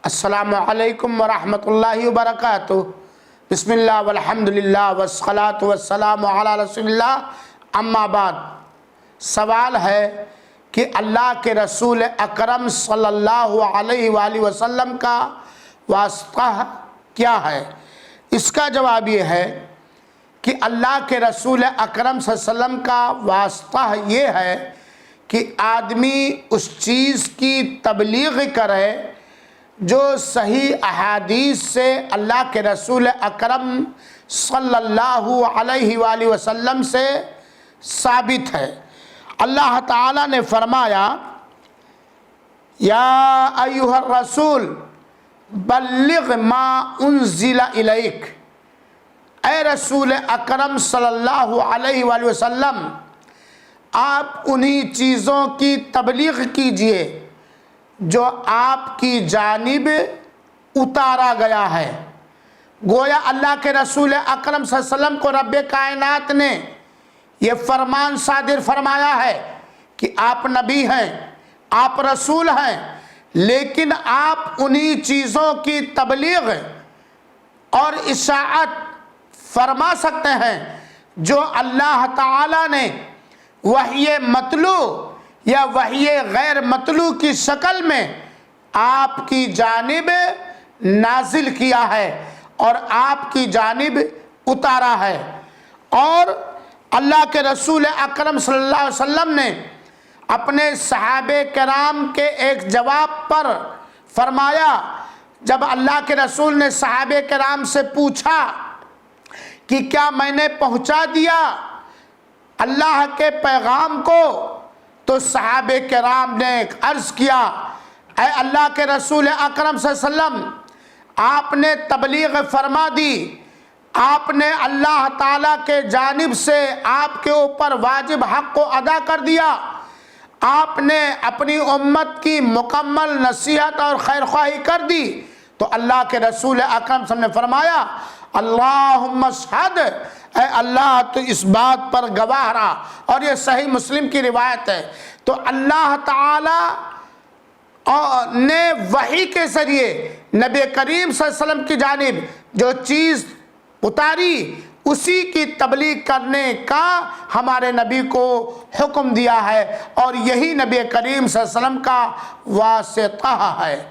السلام علیکم ورحمۃ اللہ وبرکاتہ۔ بسم اللہ والحمدللہ والصلاة والسلام علی رسول اللہ، اما بعد۔ سوال ہے کہ اللہ کے رسول اکرم صلی اللہ علیہ وآلہ وسلم کا واسطہ کیا ہے؟ اس کا جواب یہ ہے کہ اللہ کے رسول اکرم صلی اللہ علیہ وسلم کا واسطہ یہ ہے کہ آدمی اس چیز کی تبلیغ کرے جو صحیح احادیث سے اللہ کے رسول اکرم صلی اللہ علیہ وآلہ وسلم سے ثابت ہے۔ اللہ تعالیٰ نے فرمایا یا ایھا الرسول بلغ ما انزل الیک، اے رسول اکرم صلی اللہ علیہ وآلہ وسلم آپ انہی چیزوں کی تبلیغ کیجئے جو آپ کی جانب اتارا گیا ہے۔ گویا اللہ کے رسول اکرم صلی اللہ علیہ وسلم کو رب کائنات نے یہ فرمان صادر فرمایا ہے کہ آپ نبی ہیں، آپ رسول ہیں، لیکن آپ انہی چیزوں کی تبلیغ اور اشاعت فرما سکتے ہیں جو اللہ تعالیٰ نے وحی مطلوع یا وحی غیر مطلوع کی شکل میں آپ کی جانب نازل کیا ہے اور آپ کی جانب اتارا ہے۔ اور اللہ کے رسول اکرم صلی اللہ علیہ وسلم نے اپنے صحابہ کرام کے ایک جواب پر فرمایا، جب اللہ کے رسول نے صحابہ کرام سے پوچھا کہ کیا میں نے پہنچا دیا اللہ کے پیغام کو، تو صحابہ کرام نے عرض کیا اے اللہ کے رسول اکرم صلی اللہ علیہ وسلم آپ نے تبلیغ فرما دی، آپ نے اللہ تعالیٰ کے جانب سے آپ کے اوپر واجب حق کو ادا کر دیا، آپ نے اپنی امت کی مکمل نصیحت اور خیرخواہی کر دی۔ تو اللہ کے رسول اکرم صلی اللہ علیہ وسلم نے فرمایا اللہم اشہد، اے اللہ تو اس بات پر گواہ رہا، اور یہ صحیح مسلم کی روایت ہے۔ تو اللہ تعالیٰ نے وحی کے ذریعے نبی کریم صلی اللہ علیہ وسلم کی جانب جو چیز اتاری اسی کی تبلیغ کرنے کا ہمارے نبی کو حکم دیا ہے، اور یہی نبی کریم صلی اللہ علیہ وسلم کا واسطہ ہے۔